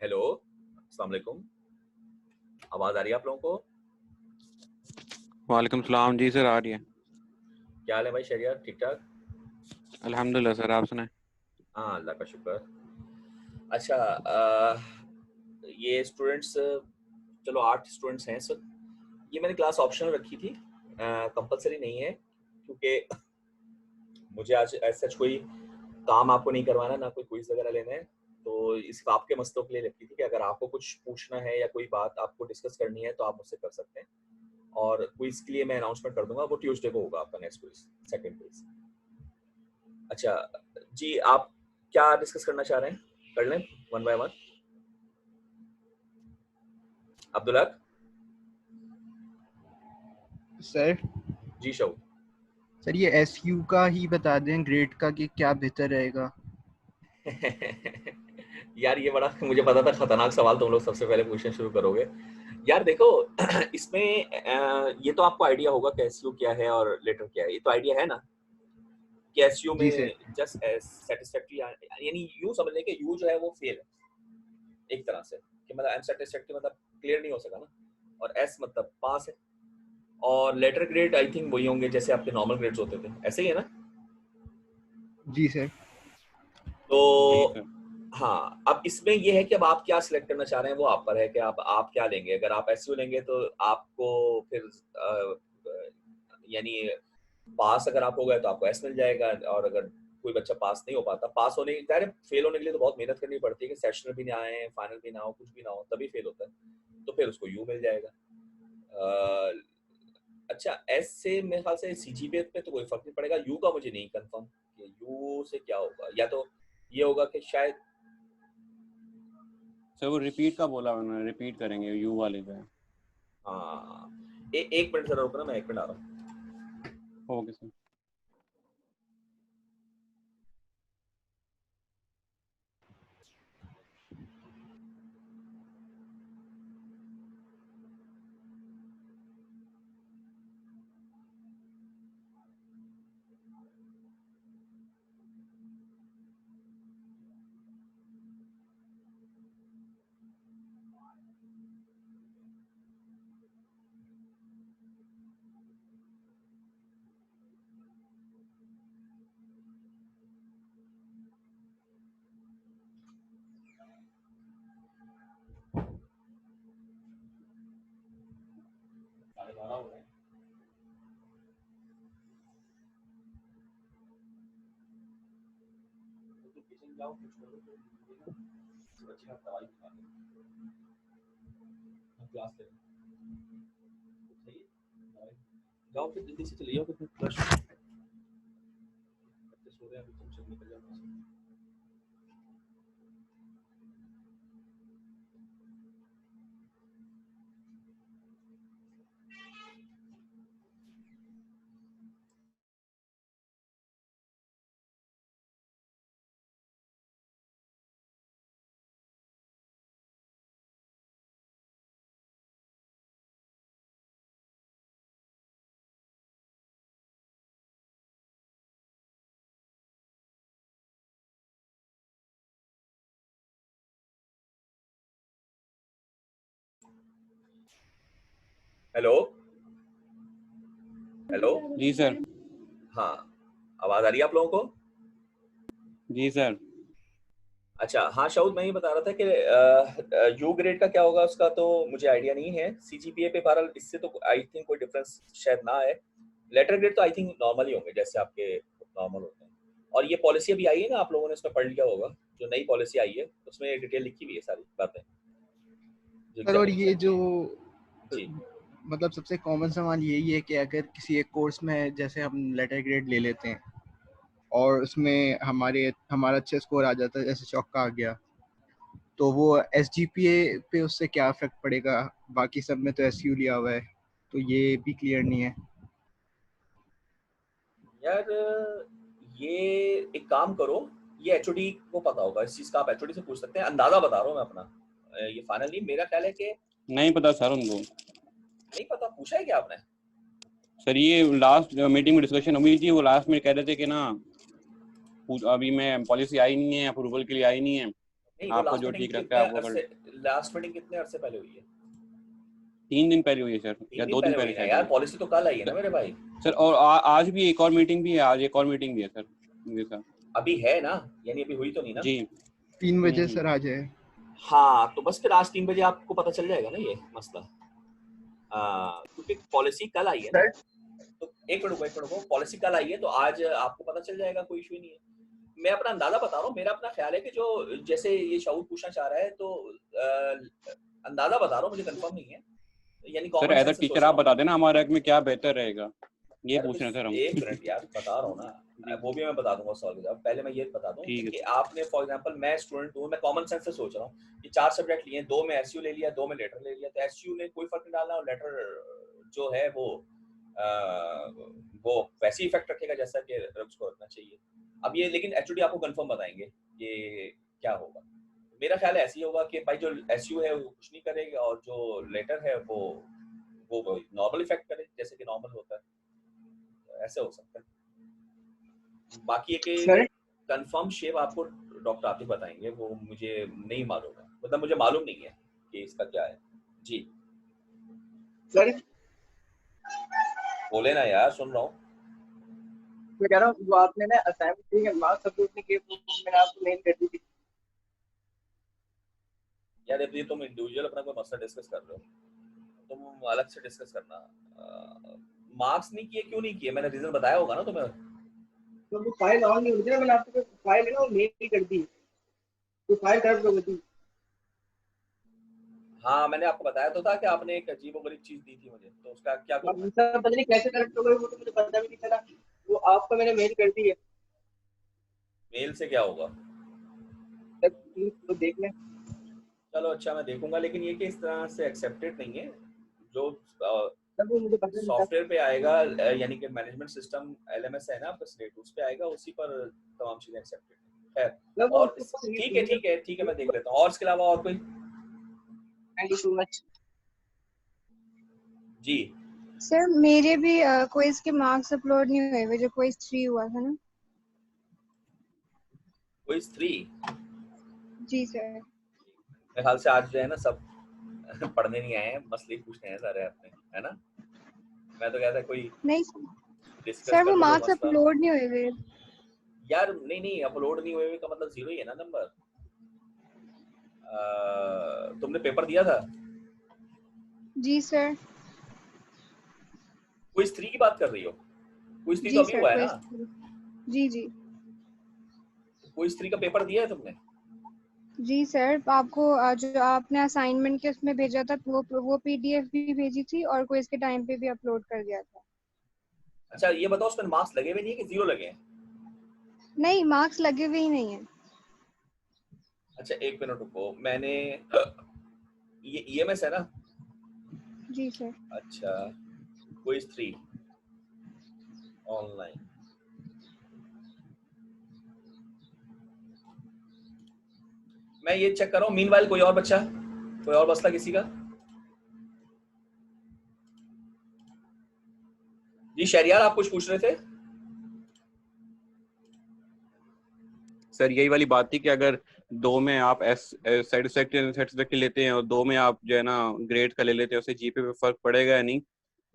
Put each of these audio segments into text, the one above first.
Hello, अस्सलाम वालेकुम। आवाज़ आ रही है आप लोगों को? वालेकुम सलाम जी सर, आ रही है। क्या हाल है भाई, शरियत ठीक-ठाक? अल्हम्दुलिल्लाह सर, आप सुनाएं। हाँ, अल्लाह का शुक्र। अच्छा ये स्टूडेंट्स चलो 8 स्टूडेंट्स हैं सर। ये मैंने क्लास ऑप्शनल रखी थी, कंपल्सरी नहीं है क्योंकि मुझे आज एज़ सच कोई काम आपको नहीं करवाना, ना कोई क्विज़ वगैरह लेना है। तो इस आपके मसलों के लिए रखी थी कि अगर आपको कुछ पूछना है या कोई बात आपको डिस्कस करनी है तो आप मुझसे कर सकते हैं। और क्विज़ के लिए मैं अनाउंसमेंट कर दूँगा, वो ट्यूसडे को होगा आपका नेक्स्ट क्विज़, सेकंड क्विज़। अच्छा, जी आप क्या डिस्कस करना चाह रहे हैं? कर लें one by one? Abdul Haq? Sir ji शऊक। सर ये एसयू का ही बता दें ग्रेड का कि क्या बेहतर रहेगा। यार ये बड़ा मुझे पता था खतरनाक सवाल तुम लोग सबसे पहले पूछना शुरू करोगे। यार देखो इसमें ये तो आपको आइडिया होगा कि एसयू क्या है और लेटर क्या है, ये तो आइडिया है ना कि एसयू जी सर। में जस्ट एज सेटिस्फैक्टरी, यानी यूं समझ लें कि यू जो है वो फेल है एक तरह से, कि मतलब अनसेटिस्फैक्टरी मतलब क्लियर नहीं हो सका ना, और एस मतलब पास है। और लेटर ग्रेड आई थिंक वही होंगे जैसे आपके नॉर्मल ग्रेड्स होते थे, ऐसे ही है ना? जी सर। तो जी सर। हाँ, अब इसमें ये है कि अब आप क्या सिलेक्ट करना चाह रहे हैं वो आप पर है कि आप क्या लेंगे। अगर आप एसयू लेंगे तो आपको फिर यानी पास अगर आप हो गए तो आपको एस मिल जाएगा, और अगर कोई बच्चा पास नहीं हो पाता, पास होने फेल होने के लिए तो बहुत मेहनत करनी पड़ती है कि सेशनल भी ना आए, फाइनल भी ना हो, कुछ भी ना हो, तभी फेल होता है, तो फिर उसको यू मिल जाएगा। अ, अच्छा, एस से मेरे ख्याल से सीजीपीए पे तो कोई फर्क नहीं पड़ेगा। यू का मुझे नहीं कंफर्म कि यू से क्या होगा, या तो ये होगा कि शायद सर वो रिपीट का बोला उन्होंने, रिपीट करेंगे यू वाले पे। हाँ, एक मिनट जरा रुकना, मैं एक मिनट आ रहा हूँ। Okay sir. जाओ फिर जल्दी से चले जाओ, फिर फ्लश बच्चे सो रहे हैं, अभी तुम सब निकल जाओ वहाँ से। Hello hello. जी सर। हाँ, आवाज आ रही है आप लोगों को? जी सर। अच्छा हाँ शाउद, मैं ये बता रहा था कि यू ग्रेड का क्या होगा उसका तो मुझे आइडिया नहीं है। सीजीपीए पे बहरहाल इससे तो आई थिंक कोई डिफरेंस शायद ना आए। लेटर ग्रेड तो आई थिंक नॉर्मल ही होंगे जैसे आपके नॉर्मल होते हैं। और ये पॉलिसी अभी आई है ना, आप लोगों ने उसमें पढ़ लिया होगा, जो नई पॉलिसी आई है उसमें डिटेल लिखी हुई है सारी बातें जो सर और एग्जामिनेशन ये जो जी। मतलब सबसे कॉमन सवाल यही है कि अगर किसी एक कोर्स में जैसे हम लेटर ग्रेड ले लेते हैं और उसमें हमारा अच्छा स्कोर आ जाता है, जैसे चौका आ गया, तो वो एसजीपीए पे उससे क्या इफेक्ट पड़ेगा? बाकी सब में तो एसयू लिया हुआ है, तो ये भी क्लियर नहीं है। यार ये एक काम करो, ये एचओडी को पता होगा इस चीज का, आप एचओडी से पूछ सकते हैं। अंदाजा बता रहा हूँ मैं अपना, ये फाइनल नहीं, मेरा ख्याल है कि नहीं पता सर उनको। नहीं पता। पूछा है क्या आपने? सर ये लास्ट मीटिंग में डिस्कशन हुई थी, वो लास्ट में कह रहे थे कि ना अभी मैं पॉलिसी आई नहीं है, अप्रूवल के लिए आई नहीं है, नहीं वो आपको लास्ट जो मीटिंग ठीक लगता कितने है आप वो कर अरसे, लास्ट मीटिंग कितने अरसे पहले हुई है? 3 दिन पहले हुई है सर, 3 या दिन 2 दिन पहले हुई पहले है ना शायद यार, हुई पॉलिसी तो कल आई है ना है मेरे भाई। सर। और आज भी एक और मीटिंग भी है, आज एक और मीटिंग भी है सर मेरे साथ। अभी है ना, यानी अभी हुई तो नहीं ना? जी 3 बजे सर आ जाए। हाँ तो बस फिर आज 3 बजे आपको पता चल जाएगा ना ये मसला, क्योंकि पॉलिसी कल आई है ना। सर तो एक मिनट रुको, पॉलिसी कल आई है तो आज आपको पता चल जाएगा, कोई इशू नहीं है। मैं अपना अंदाजा बता रहा हूँ, मेरा अपना ख्याल है कि जो जैसे ये शाऊर पूछना चाह रहा है तो अंदाजा बता रहा हूँ, मुझे कंफर्म नहीं है, यानी sir common as a sense से टीचर सोच रहा आप हूँ। बता देना हमारे हक में क्या बेहतर रहेगा, ये अरे तो पूछ रहे थे हम। एक मिनट यार बता रहा हूँ ना, जी वो भी मैं बता दूंगा सॉल्व जवाब। पहले मैं ये बता दूं ठीक है कि सर। आपने फॉर एग्जांपल, मैं स्टूडेंट हूँ, मैं कॉमन सेंस से सोच रहा हूँ कि 4 सब्जेक्ट लिए, 2 में एसयू ले लिया, 2 में लेटर ले लिया, तो एसयू ने कोई फर्क नहीं डालना और लेटर जो है वो वैसे ही इफेक्ट रखेगा जैसा कि रब्स को रखना चाहिए। अब ये लेकिन एचओडी आपको कंफर्म बताएंगे ये क्या होगा। मेरा ख्याल ऐसे ही होगा कि भाई जो एसयू है वो कुछ नहीं करेगा और जो लेटर है वो नॉर्मल इफेक्ट करे जैसे कि नॉर्मल होता है, ऐसे हो सकता है। बाकी है कि सर कंफर्म शेप आपको डॉक्टर आतिफ बताएंगे, वो मुझे नहीं मालूम है, मतलब मुझे मालूम नहीं है कि इसका क्या है। जी सर बोले ना यार, सुन रहा हूँ। मैं कह रहा हूँ वो आपने ना असाइनमेंट दी है, मार्क्स सपोर्ट नहीं किए, वो मैंने आपको मेल कर दी थी। यार ये तुम इंडिविजुअल अपना कोई मसला डिस्कस कर रहे हो, तुम अलग से डिस्कस करना। मार्क्स नहीं किए, क्यों नहीं किए, मैंने रीजन बताया होगा ना तुम्हें। तो वो फाइल ऑन नहीं होती ना, मैंने आपको फाइल है ना वो मेल कर दी, तो फाइल खराब कर दी। हाँ मैंने आपको बताया तो था कि आपने एक अजीब गरीब चीज दी थी मुझे, तो उसका क्या अब करना है। सर पता नहीं कैसे करेक्ट हो गई, वो तो मुझे पता भी नहीं चला, वो आपको मैंने मेल कर दी है। मेल से क्या होगा? सर प्लीज तो देख लें। चलो अच्छा मैं देखूंगा, लेकिन ये कि इस तरह से एक्सेप्टेड नहीं है। जो सर वो मुझे पता नहीं था। सॉफ्टवेयर पे आएगा, यानी कि मैनेजमेंट सिस्टम एलएमएस है ना आपका स्लेट, उस पे आएगा, उसी पर तमाम चीजें एक्सेप्टेड है। सर वो और उसको ठीक है ठीक है ठीक है, मैं देख लेता हूँ। और इसके अलावा और कोई? Thank you so much. जी सर मेरे भी क्विज के मार्क्स अपलोड नहीं हुए हुए, जो क्विज 3 हुआ था ना। क्विज 3? जी सर। मेरे ख्याल से आज जो है ना सब पढ़ने नहीं आए हैं, मसले पूछने हैं सारे अपने, है ना। मैं तो कहता कोई नहीं डिस्कस सर, कर वो लो कोई मार्क्स मसला। अपलोड नहीं हुए हुए। यार नहीं नहीं, अपलोड नहीं हुए का मतलब जीरो ही है ना नंबर। तुमने पेपर दिया था? जी सर। क्विज 3 की बात कर रही हो? क्विज 3 तो जी अभी सर हुआ है ना। क्विज। जी जी। क्विज 3 का पेपर दिया है तुमने? जी सर, आपको जो आपने असाइनमेंट के उसमें भेजा था वो पीडीएफ भी भेजी थी और क्विज के टाइम पे भी अपलोड कर दिया था। अच्छा ये बताओ उसमें मार्क्स लगे हुए नहीं है कि जीरो लगे हैं? नहीं, मार्क्स लगे हुए ही नहीं है। अच्छा एक मिनट रुको, मैंने ये ईएमएस है ना। जी सर। अच्छा क्विज 3 ऑनलाइन, मैं ये चेक कर रहा हूँ। मीनवाइल कोई और बच्चा, कोई और मसला किसी का? जी शहरियार आप कुछ पूछ रहे थे? सर यही वाली बात थी कि अगर 2 में आप सेटिस्फैक्ट्री लेते हैं और 2 में आप जो है ना ग्रेड का ले लेते हैं, उससे जीपे पे फर्क पड़ेगा या नहीं।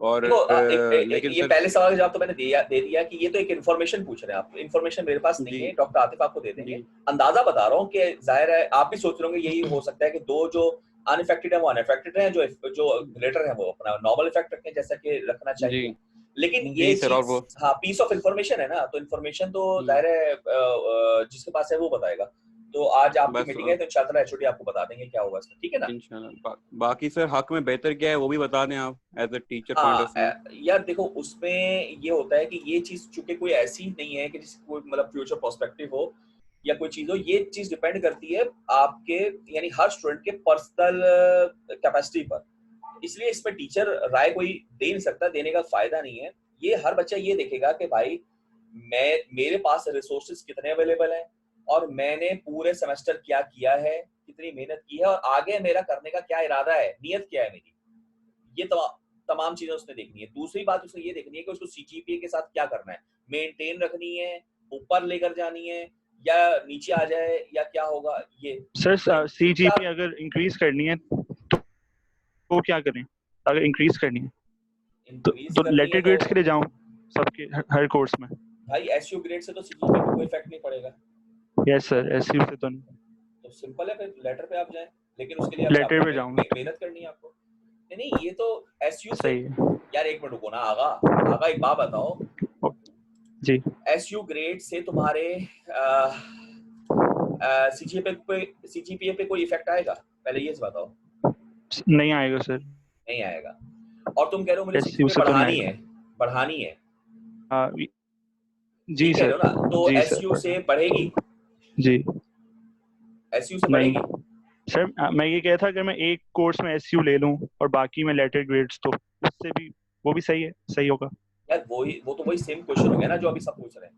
और देखो लेकिन ये सर पहले सवाल का जवाब तो मैंने दे दिया कि ये तो एक इन्फॉर्मेशन पूछ रहे हैं आप। इन्फॉर्मेशन मेरे पास नहीं जी है, डॉक्टर आतिफ आपको दे देंगे। जी अंदाजा बता रहा हूँ कि जाहिर है आप भी सोच रहे होंगे यही हो सकता है कि 2 जो अनइफेक्टेड है वो अनइफेक्टेड है, जो ग्रेटर है वो अपना नॉर्मल इफेक्ट रखें जैसा कि रखना जी चाहिए। लेकिन ये जी सर। और चीज, वो हाँ पीस ऑफ इन्फॉर्मेशन है ना, तो इन्फॉर्मेशन तो जाहिर है जिसके पास है वो बताएगा। तो आज आपकी बस मीटिंग है तो इंशाल्लाह एचओडी आपको बता देंगे क्या होगा इसमें, ठीक है ना। इंशाल्लाह बाकी सर हक में बेहतर क्या है वो भी बता दें आप as a teacher point of हाँ व्यू। यार देखो उसमें ये होता है कि ये चीज चूंकि कोई ऐसी नहीं है कि जिसकी कोई मतलब फ्यूचर पर्सपेक्टिव हो या कोई चीज हो, ये चीज डिपेंड करती है आपके यानी हर स्टूडेंट के पर्सनल कैपेसिटी पर। इसलिए इसमें टीचर राय कोई दे नहीं सकता, देने का फायदा नहीं है। ये हर बच्चा ये देखेगा कि भाई मेरे पास रिसोर्सेज कितने अवेलेबल हैं और मैंने पूरे सेमेस्टर क्या किया है, कितनी मेहनत की है और आगे मेरा करने का क्या इरादा है, नियत क्या है मेरी। ये तमाम चीजें उसने देखनी है। दूसरी बात उसने ये देखनी है कि उसको सीजीपीए के साथ क्या करना है, मेंटेन रखनी है, ऊपर लेकर जानी है, या नीचे आ जाए या क्या होगा ये? सर तो CGP अगर इंक्रीज करनी है तो क्या करें? अगर इंक्रीज करनी है इंक्रीज तो करनी है लेटर तो ग्रेड्स के लिए जाऊं सबके हर कोर्स में? भाई एसयू ग्रेड से तो सीजीपीए पे कोई इफेक्ट नहीं पड़ेगा। यस सर, SU से तो नहीं। तो सिंपल है, फिर लेटर पे आप जाएं, लेकिन उसके लिए अभी लेटर आपको पे जाऊंगा। मेहनत करनी है आपको। नहीं नहीं, ये तो एसयू से सही है यार, एक मिनट रुको ना आगा। आगा एक बात बताओ, जी। एसयू ग्रेड से तुम्हारे सीजीपीए पे कोई इफेक्ट आएगा? पहले ये बताओ। नहीं आएगा सर। नहीं आएगा। और तुम कह रहे हो मुझे SU सीजीपीए से तो नहीं बढ़ानी आएगा। है, बढ़ानी है, हाँ जी ये कह रहे सर। हो ना? तो जी एसयू सर। से बढ़ेगी? जी एसयू से नहीं बढ़ेगी? सर, मैं ये कह था अगर मैं एक कोर्स में SU ले लूं और बाकी में लेटर ग्रेड्स, तो उससे भी वो भी सही है, सही होगा। यार वो तो वही सेम क्वेश्चन हो गया ना जो अभी सब पूछ रहे हैं।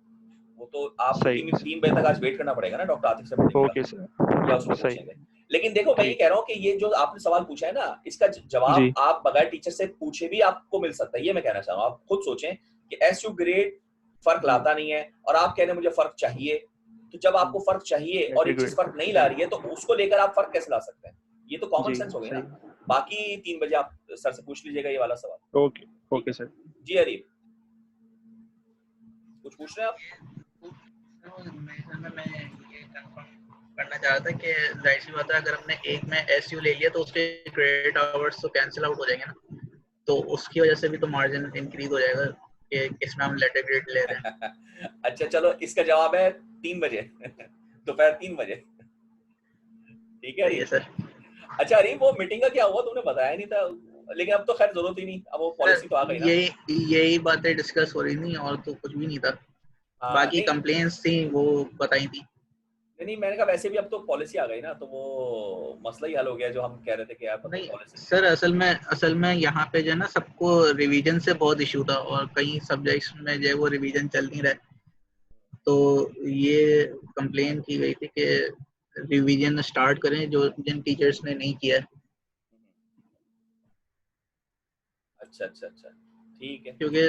वो तो आपको सही 3 बजे तक आज वेट करना पड़ेगा ना डॉक्टर आतिफ से मिलने के ओके बाद, सर। या उसमें सही पूछेंगे। लेकिन देखो मैं ये ठीक कह रहा हूँ कि ये जो आपने सवाल पूछा है ना, इसका जवाब जी आप बगैर टीचर से पूछे भी आपको मिल सकता है। ये मैं कहना चाह रहा हूँ, आप खुद सोचें कि एसयू ग्रेड फर्क लाता नहीं है और आप कह रहे हैं मुझे फर्क चाहिए। तो जब आपको फर्क चाहिए और लेटर एक चीज ग्रेड फर्क नहीं ला रही है तो उसको लेकर आप फर्क कैसे ला सकते हैं? ये तो कॉमन जी सेंस हो गई ना। सही। बाकी 3 बजे आप सर से पूछ लीजिएगा ये वाला सवाल। ओके ठीक ओके है सर। जी। अरीब कुछ पूछ रहे हैं आप? मैं ये कंफर्म करना चाह रहा था कि जाहिर सी बात है अगर हमने एक में एसयू ले लिया तो उसके क्रेडिट आवर्स तो कैंसिल आउट हो जाएंगे ना, तो उसकी वजह से भी तो मार्जिन इंक्रीज हो जाएगा कि किसमें हम लेटर ग्रेड ले रहे हैं। अच्छा चलो, इसका जवाब है 3 बजे दोपहर 3 बजे। ठीक है सही है अरीब। सर। अच्छा अरीब, वो मीटिंग का क्या हुआ? तुमने बताया नहीं था, लेकिन अब तो खैर जरूरत ही नहीं, अब वो पॉलिसी तो आ गई ना। यही बातें डिस्कस हो रही थी और तो कुछ भी नहीं था। बाकी नहीं कंप्लेंट्स थी वो बताई थी। नहीं, मैंने कहा वैसे भी अब तो पॉलिसी आ गई ना, तो वो मसला ही हल हो गया जो हम कह रहे थे कि यार मतलब नहीं पॉलिसी। सर, असल में यहाँ पे जो है ना सबको रिवीजन से बहुत इशू था और कई सब्जेक्ट्स में जो है वो रिवीजन चल नहीं रहा है, तो ये कंप्लेन की गई थी कि रिवीजन स्टार्ट करें जो जिन टीचर्स ने नहीं किया है। अच्छा अच्छा अच्छा, ठीक है। क्योंकि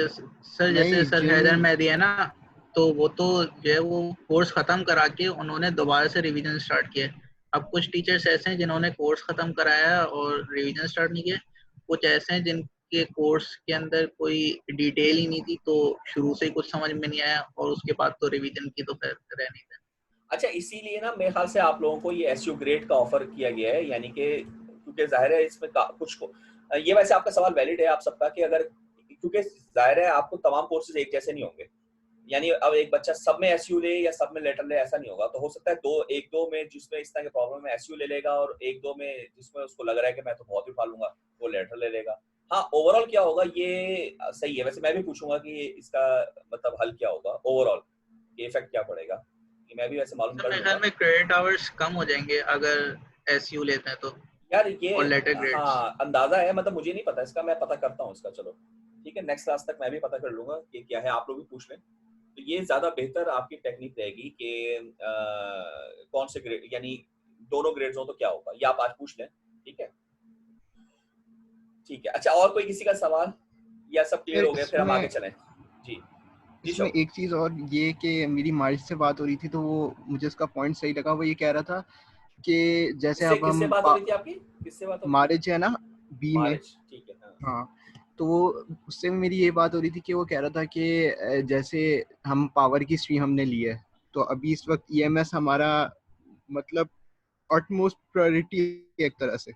सर जैसे नहीं सर हैदर मेहदी है ना, तो वो तो जो है वो कोर्स खत्म करा के उन्होंने दोबारा से रिवीजन स्टार्ट किया है। अब कुछ टीचर्स ऐसे हैं जिन्होंने कोर्स खत्म कराया और रिवीजन स्टार्ट नहीं किया, कुछ ऐसे हैं जिनके कोर्स के अंदर कोई डिटेल ही नहीं थी तो शुरू से ही कुछ समझ में नहीं आया और उसके बाद तो रिवीजन की तो फिर रह नहीं था। अच्छा इसीलिए ना मेरे ख्याल से आप लोगों को ये एसयू ग्रेड का ऑफर किया गया है, यानी कि क्योंकि जाहिर है इसमें कुछ को ये, वैसे आपका सवाल वैलिड है आप सबका कि अगर, क्योंकि जाहिर है आपको तमाम कोर्सेज एक जैसे नहीं होंगे, यानी अब एक बच्चा सब में एसयू ले या सब में लेटर ले ऐसा नहीं होगा। तो हो सकता है एक दो में जिसमें इस तरह की प्रॉब्लम है एसयू ले लेगा, और एक दो में जिसमें उसको लग रहा है कि मैं तो बहुत ही उठा लूंगा वो लेटर ले लेगा। हाँ ओवरऑल क्या होगा ये सही है। वैसे मैं भी पूछूंगा कि इसका मतलब हल क्या होगा ओवरऑल, ये इफेक्ट क्या पड़ेगा, ये मैं भी वैसे मालूम सर कर मेरे ख्याल लूंगा। में क्रेडिट आवर्स कम हो जाएंगे अगर एसयू लेते हैं तो, यार ये और लेटर ग्रेड्स। हाँ अंदाजा है, मतलब मुझे नहीं पता इसका, मैं पता करता हूँ इसका। चलो ठीक है, नेक्स्ट क्लास तक मैं भी पता कर लूंगा कि क्या है, आप लोग भी पूछ लें तो ये ज्यादा बेहतर आपकी टेक्निक रहेगी कि कौन से ग्रेड, यानी दोनों ग्रेड्स हो तो क्या होगा, ये आप आज पूछ लें। ठीक है ठीक है। अच्छा और कोई किसी का सवाल या सब क्लियर हो गया, फिर हम आगे चलें? जी जी इसमें एक चीज और ये कि मेरी मारिज से बात हो रही थी तो वो मुझे उसका पॉइंट सही लगा। वो ये कह रहा था कि जैसे अब किससे हम बात हो रही थी आपकी? किससे बात हो रही थी? मारिज है ना बी में। मारिज, ठीक है। हाँ हाँ, तो वो उससे मेरी ये बात हो रही थी कि वो कह रहा था कि जैसे हम पावर की स्ट्रीम हमने ली है तो अभी इस वक्त ईएमएस हमारा मतलब ऑटमोस्ट प्रायोरिटी एक तरह से,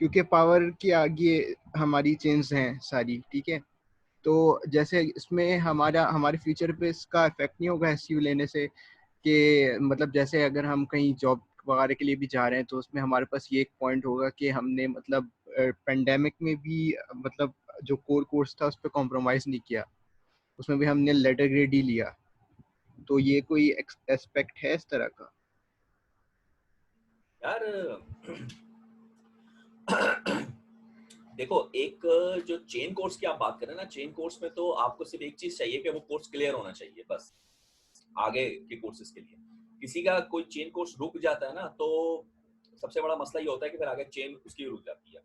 क्योंकि पावर के आगे हमारी चेंज हैं सारी। ठीक है, तो जैसे इसमें हमारे फ्यूचर पे इसका इफेक्ट नहीं होगा एसयू लेने से? कि मतलब जैसे अगर हम कहीं जॉब वगैरह के लिए भी जा रहे हैं तो उसमें हमारे पास ये एक पॉइंट होगा कि हमने मतलब पेंडेमिक में भी मतलब जो कोर कोर्स था उस पर कॉम्प्रोमाइज़ नहीं किया, उसमें भी हमने लेटर ग्रेड ही लिया। तो ये कोई एस्पेक्ट है इस तरह का? यार देखो, एक जो चेन कोर्स की आप बात करें ना, चेन कोर्स में तो आपको सिर्फ एक चीज चाहिए कि वो कोर्स क्लियर होना चाहिए बस, आगे के कोर्सेज के लिए। किसी का कोई चेन कोर्स रुक जाता है ना, तो सबसे बड़ा मसला ये होता है कि फिर आगे चेन उसकी रुक जाती है।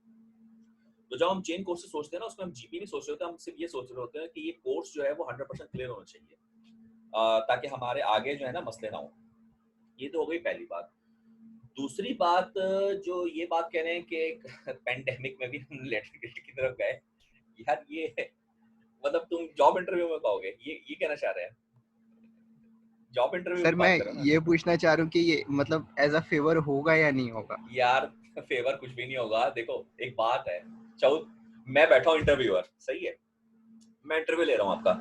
तो जब हम चेन कोर्सेज सोचते हैं ना, उसमें हम जीपी नहीं सोच रहे होते, हम सिर्फ ये सोच रहे होते हैं कि ये कोर्स जो है वो 100% क्लियर होना चाहिए, ताकि हमारे आगे जो है ना मसले ना हो। ये तो हो गई पहली बात। दूसरी बात जो ये बात कह रहे हैं कि पैंडेमिक में भी हम लेटर ग्रेड की तरफ गए, यार ये मतलब तुम जॉब इंटरव्यू में पाओगे, ये कहना चाह रहे हैं? जॉब इंटरव्यू सर की मैं बात करो ना ये पूछना चाह रहा हूँ कि ये मतलब एज अ फेवर होगा या नहीं होगा? यार। फेवर कुछ भी नहीं होगा। देखो एक बात है, मैं बैठा हूँ इंटरव्यूअर, सही है, मैं इंटरव्यू ले रहा हूँ आपका,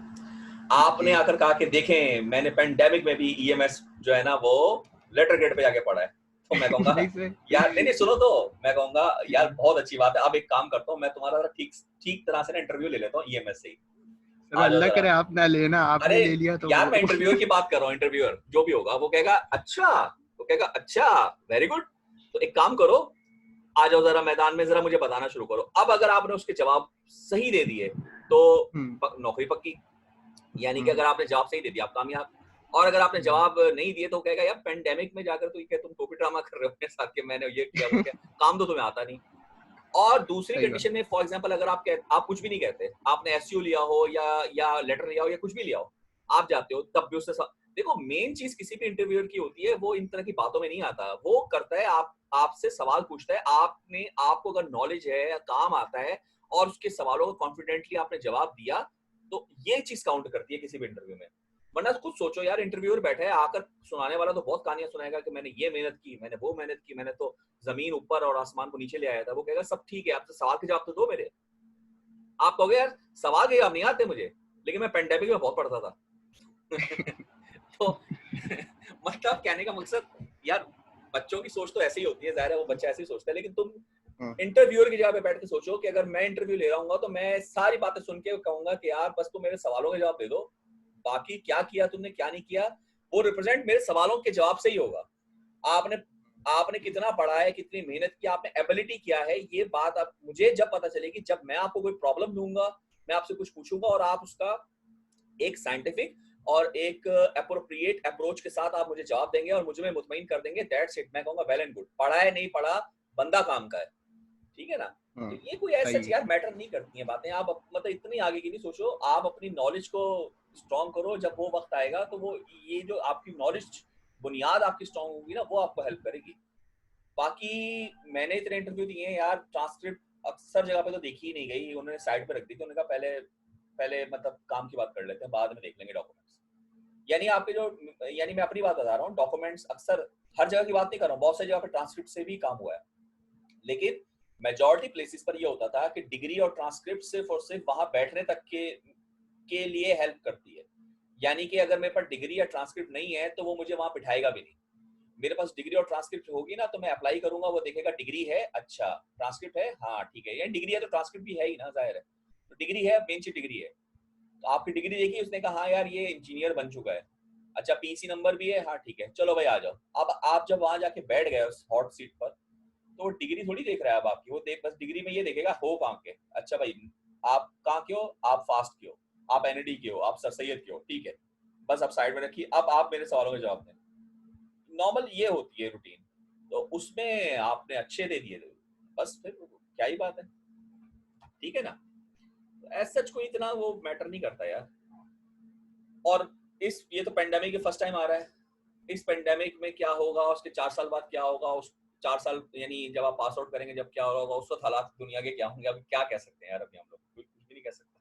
आपने जी। आकर कहा कि देखें मैंने पैंडेमिक में भी ईएमएस जो है ना वो लेटर ग्रेड पे जाके पढ़ा है, तो मैं कहूंगा नहीं सर, यार नहीं सुनो, तो मैं कहूंगा यार बहुत अच्छी बात है, अब एक काम करता हूँ मैं तुम्हारा ठीक तरह से ना इंटरव्यू ले लेता हूँ ईएमएस से ही। सर आ जाओ अल्लाह जरा। करे आप ना लेना, आपने अरे ले लिया तो यार मैं वो इंटरव्यूअर की बात कर रहा हूँ, इंटरव्यूअर जो भी होगा वो कहेगा अच्छा, वो कहेगा अच्छा वेरी गुड, तो एक काम करो आ जाओ जरा मैदान में, जरा मुझे बताना शुरू करो। अब अगर आपने उसके जवाब सही दे दिए तो नौकरी पक्की, यानी कि अगर आपने जवाब सही दे दिया आप कामयाब, और अगर आपने जवाब नहीं दिए तो कहेगा यार पेंडेमिक में जाकर तो क्या तुम टोपी ड्रामा कर रहे हो अपने साथ के, मैंने ये किया वो किया, काम तो तुम्हें आता नहीं। और दूसरी सही कंडीशन में फॉर एग्जांपल अगर आप कुछ भी नहीं कहते, आपने एसयू लिया हो या लेटर लिया हो या कुछ भी लिया हो, आप जाते हो तब भी उससे देखो मेन चीज किसी भी इंटरव्यूअर की होती है, वो इन तरह की बातों में नहीं आता, वो करता है आपसे सवाल पूछता है, आपको अगर नॉलेज है या काम आता है और उसके सवालों को कॉन्फिडेंटली आपने जवाब दिया, तो ये चीज काउंट करती है किसी भी इंटरव्यू में। वरना खुद सोचो यार, इंटरव्यूअर बैठा है, आकर सुनाने वाला तो बहुत कहानियां सुनाएगा कि मैंने ये मेहनत की, मैंने वो मेहनत की, मैंने तो जमीन ऊपर और आसमान को नीचे ले आया था, वो कहेगा सब ठीक है, आपसे सवाल के जवाब तो दो मेरे। आप कहोगे यार सवाल के जवाब नहीं आते मुझे, लेकिन मैं पेंडेमिक में बहुत पढ़ता था। तो मतलब कहने का मकसद यार, बच्चों की सोच तो ऐसे ही होती है, जाहिर है वो बच्चा ऐसे ही सोचता है, लेकिन तुम इंटरव्यूअर की जगह पे बैठ के सोचो कि अगर मैं इंटरव्यू ले रहा हूँ तो मैं सारी बातें सुन के कहूंगा कि यार बस तुम मेरे सवालों के जवाब दे दो, बाकी क्या किया तुमने क्या नहीं किया वो रिप्रेजेंट मेरे सवालों के जवाब से ही होगा। आपने कितना पढ़ा है, कितनी मेहनत की, आपने एबिलिटी क्या है, ये बात आप मुझे जब पता चलेगी जब मैं आपको कोई प्रॉब्लम दूंगा, मैं आपसे कुछ पूछूंगा और आप उसका एक साइंटिफिक और एक एप्रोप्रिएट अप्रोच के साथ आप मुझे जवाब देंगे और मुझे मुतमईन कर देंगे, दैट्स इट। मैं कहूंगा वेल एंड गुड, पढ़ा है नहीं पढ़ा बंदा काम का है, ठीक है ना। तो ये कोई ऐसा यार मैटर नहीं करती है बातें, आप मतलब इतनी आगे की नहीं सोचो, आप अपनी नॉलेज को स्ट्रॉन्ग करो, जब वो वक्त आएगा तो वो ये जो आपकी नॉलेज बुनियाद आपकी स्ट्रॉन्ग होगी ना वो आपको हेल्प करेगी। बाकी मैंने इतने इंटरव्यू दिए हैं यार, ट्रांसक्रिप्ट अक्सर जगह पे तो देखी ही नहीं गई, उन्होंने साइड पे रख दी थी, उन्होंने कहा पहले मतलब काम की बात कर लेते हैं, बाद में देख लेंगे डॉक्यूमेंट्स। यानी आपके जो यानी मैं अपनी बात बता रहा हूँ, डॉक्यूमेंट्स अक्सर हर जगह की बात नहीं कर रहा हूँ, बहुत सारी जगह पे ट्रांसक्रिप्ट से भी काम हुआ है, लेकिन मेजॉरिटी प्लेसेस पर ये होता था कि डिग्री और ट्रांसक्रिप्ट सिर्फ और सिर्फ वहां बैठने तक के लिए हेल्प करती है। यानी कि अगर मेरे पास डिग्री या ट्रांसक्रिप्ट नहीं है तो वो मुझे वहां बिठाएगा भी नहीं। मेरे पास डिग्री और ट्रांसक्रिप्ट होगी ना तो मैं अप्लाई करूंगा, वो देखेगा डिग्री है, अच्छा ट्रांसक्रिप्ट है, हाँ ठीक है, यानी डिग्री है तो ट्रांसक्रिप्ट भी है ही ना, जाहिर है। तो डिग्री है, मेन चीज डिग्री है, तो आपकी डिग्री देखी, उसने कहा हाँ यार ये इंजीनियर बन चुका है, अच्छा पीसी नंबर भी है, हाँ ठीक है चलो भाई आ जाओ। अब आप जब वहां जाके बैठ गए उस हॉट सीट पर, तो वो डिग्री थोड़ी देख रहा है अब आपकी, वो बस डिग्री में ये देखेगा हो कहाँ के, अच्छा भाई आप कहाँ के हो, आप फास्ट के हो, आप एनडी के हो, आप सर सैयद के हो, ठीक है बस आप साइड में रखिए, अब आप मेरे सवालों के जवाब दें। नॉर्मल ये होती है रूटीन, तो उसमें आपने अच्छे दे दिए बस फिर क्या ही बात है, ठीक है ना। एज सच कोई इतना वो मैटर नहीं करता यार। और ये तो पेंडेमिक के फर्स्ट टाइम आ रहा है, इस पेंडेमिक में क्या होगा, उसके 4 साल बाद क्या होगा, उस 4 साल यानी जब आप पास आउट करेंगे जब क्या होगा, उस वक्त हालात दुनिया के क्या होंगे, अभी क्या कह सकते हैं यार, अभी हम लोग कुछ भी नहीं कह सकते।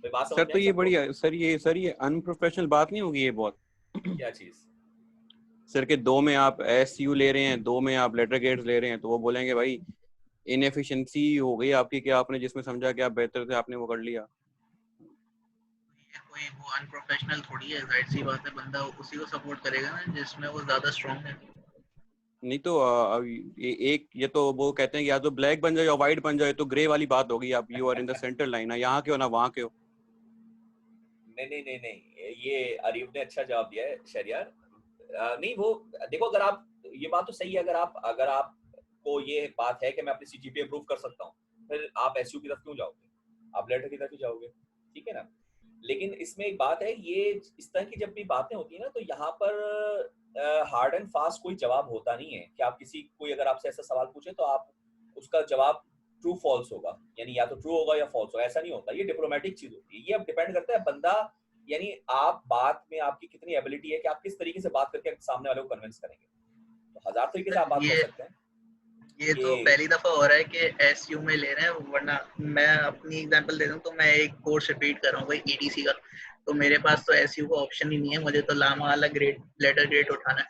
बात समझ सर में तो आई ये सबको? बढ़िया सर ये अनप्रोफेशनल बात नहीं होगी ये बहुत? क्या चीज? सर के 2 में आप एसयू ले रहे हैं, 2 में आप लेटर ग्रेड्स ले रहे हैं, तो वो बोलेंगे भाई इनएफिशिएंसी हो गई आपकी, कि आपने जिसमें समझा कि आप बेहतर थे आपने वो कर लिया। कोई वो अनप्रोफेशनल थोड़ी है, जाहिर सी बात है, बंदा उसी को सपोर्ट करेगा ना जिसमें वो ज्यादा स्ट्रांग है। नहीं तो ये तो वो कहते हैं कि या तो ब्लैक बन जाए या व्हाइट बन जाए, तो ग्रे वाली बात होगी, आप you are in the centre line, यहाँ के हो ना वहाँ के हो। नहीं, ये अरीब ने अच्छा जवाब दिया है शहरियार। नहीं वो देखो, अगर आप ये बात तो सही है, अगर आप को ये बात है कि मैं अपनी सीजीपीए इंप्रूव कर सकता हूँ, फिर आप एसयू की तरफ क्यों जाओगे, आप लेटर की तरफ ही जाओगे, ठीक है ना। लेकिन इसमें एक बात है, ये इस तरह की जब भी बातें होती है ना, तो यहाँ पर हार्ड एंड फास्ट कोई जवाब होता नहीं है कि आप कोई अगर आपसे ऐसा सवाल पूछे तो आप उसका जवाब ट्रू फॉल्स होगा, यानी या तो ट्रू होगा या फॉल्स होगा, ऐसा नहीं होता। ये डिप्लोमेटिक चीज होती है, ये अब डिपेंड करता है बंदा यानी आप बात में आपकी कितनी एबिलिटी है कि आप किस तरीके से बात करके सामने वाले को कन्विंस करेंगे। तो हजार तरीके से आप बात कर सकते हैं। ये तो पहली दफा हो रहा है कि एसयू में ले रहे हैं, वरना मैं अपनी एग्जांपल दे दूं तो मैं एक कोर्स रिपीट कर रहा हूँ भाई ईडीसी का, तो मेरे पास तो एसयू का ऑप्शन ही नहीं है, मुझे तो लामा वाला ग्रेड लेटर ग्रेड उठाना है।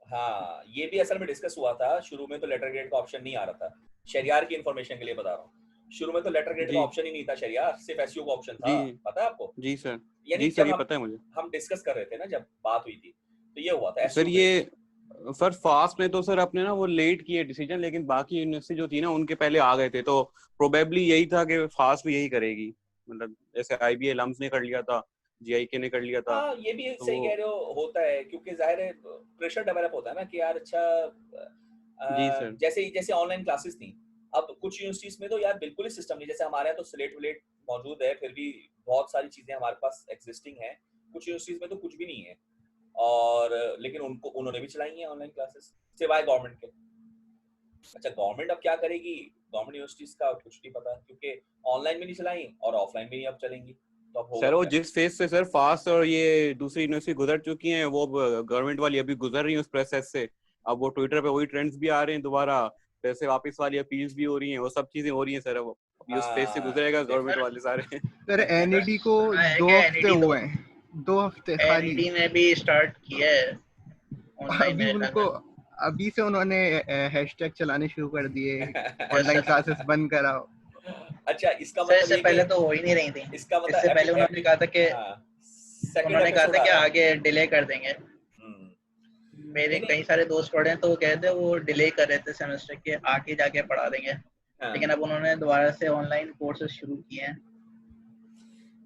हाँ, ये भी असल में डिस्कस हुआ था। शुरू में तो लेटर ग्रेड का ऑप्शन नहीं आ रहा था। शरियार की इन्फॉर्मेशन के लिए बता रहा हूँ, शुरू में तो लेटर ग्रेड का जी ऑप्शन ही नहीं था शरियार, सिर्फ एसयू का ऑप्शन था। जी पता है आपको? जी सर, यानी जी सर, ये जब पता है मुझे। हम डिस्कस कर रहे थे ना, जब बात हुई थी तो ये हुआ था सर एसयू ये सर फास्ट में तो सर अपने ना वो लेट किए डिसीजन, लेकिन बाकी यूनिवर्सिटी जो थी ना उनके पहले आ गए थे, तो प्रोबेबली यही था कि फास्ट भी यही करेगी। मतलब जैसे आईबीए लम्स ने कर लिया था, जीआईके ने कर लिया था। हाँ, ये भी तो सही कह रहे हो, होता है क्योंकि जाहिर है प्रेशर डेवलप होता है ना कि यार अच्छा जी सर, जैसे जैसे ऑनलाइन क्लासेस थी। अब कुछ यूनिवर्सिटीज में तो यार बिल्कुल ही सिस्टम नहीं, जैसे हमारे यहाँ तो स्लेट विलेट मौजूद है, फिर भी बहुत सारी चीजें हमारे पास एग्जिस्टिंग है। कुछ यूनिवर्सिटीज में तो कुछ भी नहीं है, और लेकिन उन्होंने भी चलाई है ऑनलाइन क्लासेस सिवाय गवर्नमेंट के। अच्छा, गवर्नमेंट अब क्या करेगी? गवर्नमेंट यूनिवर्सिटीज का कुछ नहीं पता, क्योंकि ऑनलाइन भी नहीं चलाई और ऑफलाइन भी नहीं अब चलेंगी, तो अब होगा सर वो क्या? जिस फेज से सर फास्ट और ये दूसरी यूनिवर्सिटी गुजर चुकी हैं, वो गवर्नमेंट वाली अभी गुजर रही है उस प्रोसेस से। अब वो ट्विटर पे वही ट्रेंड्स भी आ रहे हैं दोबारा, पैसे वापस वाली अपील्स भी हो रही हैं, वो सब चीजें हो रही हैं सर। अब अभी उस फेज से गुजरेगा गवर्नमेंट वाले सारे। सर एनईडी को सुना है 2 कि हफ्ते एनईडी हुए हैं, 2 हफ्ते खाली। एनईडी ने भी स्टार्ट किया है ऑनलाइन अभी उनको अभी से उन्होंने हैशटैग चलाने शुरू कर दिए, ऑनलाइन क्लासेस बंद कराओ। अच्छा, इसका सर मतलब इससे ये पहले कि तो हो ही नहीं रही थी। इसका मतलब इससे पहले उन्होंने कहा था कि सेकंड उन्होंने कहा एपिसोड था आ कि रहा है। आगे डिले कर देंगे। मेरे नहीं नहीं, कई सारे दोस्त पढ़े हैं तो वो कहते हैं वो डिले कर रहे थे सेमेस्टर के, आगे जाके पढ़ा देंगे, हाँ। लेकिन अब उन्होंने दोबारा से ऑनलाइन कोर्सेज शुरू किए हैं।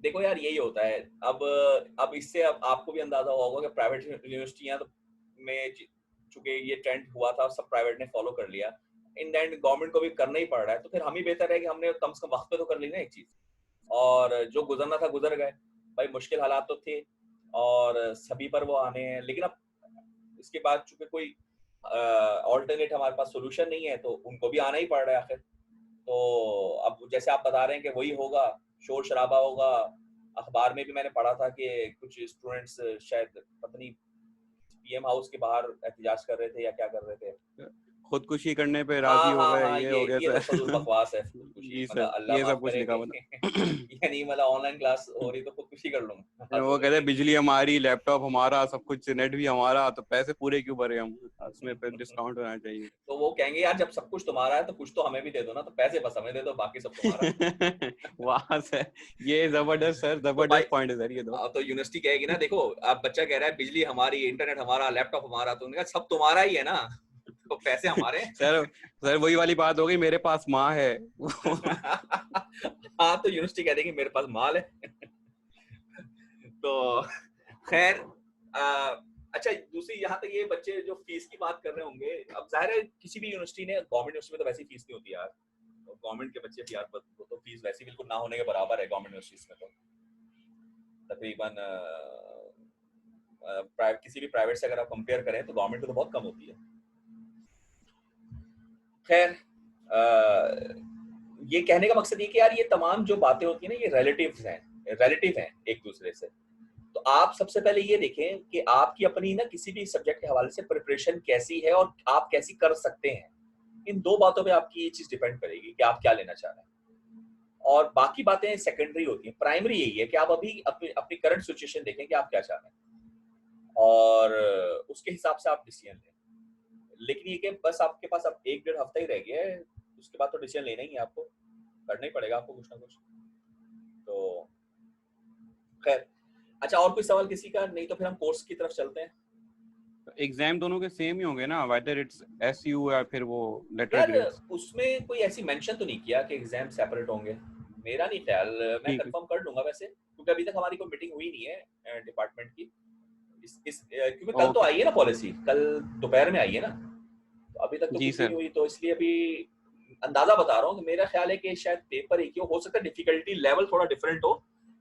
देखो यार, यही होता है। अब इससे अब आपको भी अंदाजा होगा कि प्राइवेट यूनिवर्सिटियां तो में चूंकि ये ट्रेंड हुआ था, सब प्राइवेट ने फॉलो कर लिया। इन द एंड गवर्नमेंट को भी करना ही पड़ रहा है, तो फिर हम ही बेहतर है कि हमने कम से कम वक्त पे तो कर ली ना एक चीज, और जो गुजरना था गुजर गए। भाई मुश्किल हालात तो थे और सभी पर वो आने हैं, लेकिन अब इसके बाद चूंकि कोई ऑल्टरनेट हमारे पास सोल्यूशन नहीं है, तो उनको भी आना ही पड़ रहा है आखिर। तो अब जैसे आप बता रहे हैं कि वही होगा, शोर शराबा होगा। अखबार में भी मैंने पढ़ा था कि कुछ स्टूडेंट्स शायद पता नहीं पीएम हाउस के बाहर एहतजाज कर रहे थे या क्या कर रहे थे। खुदकुशी करने पे राजी हो गए, ये हो गया ये तो सर। फजूल बकवास है। खुदकुशी जी मतलब सर, अल्लाह ये माफ सब कुछ लिखा करेंगे। हुआ। यानी मतलब ऑनलाइन क्लास हो रही तो खुदकुशी कर लूंगा। वो कहते हैं बिजली हमारी, लैपटॉप हमारा, सब कुछ, नेट भी हमारा, तो पैसे पूरे क्यों भरे हम, उसमें पे डिस्काउंट होना चाहिए। तो वो कहेंगे यार जब सब कुछ तुम्हारा है तो कुछ तो हमें भी दे दो ना, तो पैसे बस हमें दे दो, बाकी सब तुम्हारा। वाह सर, ये जबरदस्त सर, तो भाई जबरदस्त पॉइंट है सर ये तो। तो यूनिवर्सिटी कहेगी ना, देखो आप बच्चा कह रहा है बिजली हमारी, इंटरनेट हमारा, लैपटॉप हमारा, तो उन्होंने कहा सब तुम्हारा ही है ना, तो पैसे हमारे हैं। सर वही वाली बात हो गई, मेरे पास माँ है। हाँ, तो यूनिवर्सिटी कह देगी मेरे पास माल है। तो खैर, अच्छा दूसरी, यहाँ तक ये बच्चे जो फीस की बात कर रहे होंगे, अब जाहिर है किसी भी यूनिवर्सिटी ने, गवर्नमेंट यूनिवर्सिटी में तो वैसी फीस नहीं होती यार, तो गवर्नमेंट के बच्चे भी यार वो तो फीस वैसी बिल्कुल ना होने के बराबर है गवर्नमेंट यूनिवर्सिटीज में। तो तकरीबन किसी भी प्राइवेट से अगर आप कंपेयर करें तो गवर्नमेंट में तो बहुत कम होती है। खैर, ये कहने का मकसद ये कि यार ये तमाम जो बातें होती है ना, ये रिलेटिव हैं एक दूसरे से। तो आप सबसे पहले ये देखें कि आपकी अपनी ना किसी भी सब्जेक्ट के हवाले से प्रिपरेशन कैसी है और आप कैसी कर सकते हैं। इन दो बातों पे आपकी ये चीज डिपेंड करेगी कि आप क्या लेना चाह रहे हैं, और बाकी बातें सेकेंडरी होती हैं। प्राइमरी यही है कि आप अभी अपनी करंट सिचुएशन देखें कि आप क्या चाह रहे हैं और उसके हिसाब से आप डिसीजन लें। लेकिन ये कि बस आपके पास अब 1-1.5 हफ्ता ही रह गया है, उसके बाद तो डिसीजन लेना ही है, आपको करना ही पड़ेगा आपको कुछ ना कुछ। तो खैर, अच्छा और कोई सवाल किसी का? नहीं तो फिर हम कोर्स की तरफ चलते हैं। एग्जाम दोनों के सेम ही होंगे ना, वेदर इट्स एसयू या फिर वो लेटर यार ग्रेड्स? उसमें कोई ऐसी मेंशन तो नहीं किया कि एग्जाम सेपरेट होंगे, मेरा नहीं ख्याल। मैं ठीक है। कंफर्म कर लूंगा वैसे, क्योंकि अभी तक हमारी कोई मीटिंग हुई नहीं है डिपार्टमेंट की। क्योंकि कल तो ओके आई है ना पॉलिसी, कल दोपहर में आई है ना, तो अभी तक तो जी कुछ भी सर। नहीं हुई। तो इसलिए अभी अंदाजा बता रहा हूँ कि मेरा ख्याल है कि शायद पेपर एक ही हो सकता है, डिफिकल्टी लेवल थोड़ा डिफरेंट हो,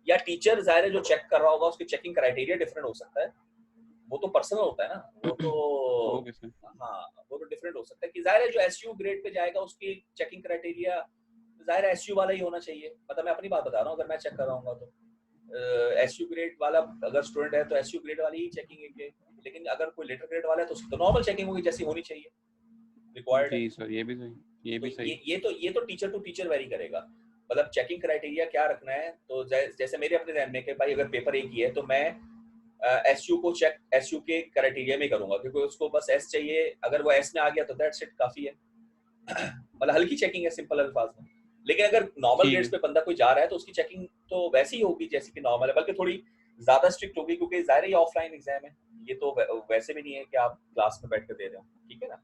या टीचर जाहिर है जो चेक कर रहा होगा उसके चेकिंग क्राइटेरिया डिफरेंट हो सकता है। वो तो पर्सनल होता है ना, वो तो ओके सर। हाँ वो तो डिफरेंट हो सकता है कि जाहिर है जो एसयू ग्रेड पे जाएगा उसकी चेकिंग क्राइटेरिया जाहिर है एसयू वाला ही होना चाहिए। मतलब मैं अपनी बात बता रहा हूँ, अगर मैं चेक कर रहा हूँ तो एसयू ग्रेड वाला अगर स्टूडेंट है तो एसयू ग्रेड वाली ही चेकिंग है, लेकिन अगर कोई लेटर ग्रेड वाला है तो उसकी तो नॉर्मल चेकिंग होगी जैसी होनी चाहिए, रिक्वायर्ड है। जी सर, ये भी सही, ये भी तो सही। ये तो टीचर टू टीचर वेरी करेगा, मतलब चेकिंग क्राइटेरिया क्या रखना है। तो जैसे मेरे अपने ध्यान में कि भाई अगर पेपर एक ही है तो मैं एसयू को चेक एसयू के क्राइटेरिया में करूंगा, क्योंकि उसको बस एस चाहिए, अगर वो एस में आ गया तो दैट्स इट, काफी है। मतलब हल्की चेकिंग है सिंपल अल्फाज में। लेकिन अगर नॉर्मल ठीक ग्रेड्स है। पे बंदा कोई जा रहा है तो उसकी चेकिंग तो वैसी ही होगी जैसी कि नॉर्मल है, बल्कि थोड़ी ज्यादा स्ट्रिक्ट होगी, क्योंकि जाहिर है ये ऑफलाइन एग्जाम है, ये तो वैसे भी नहीं है कि आप क्लास में बैठ कर दे रहे हो, ठीक है ना।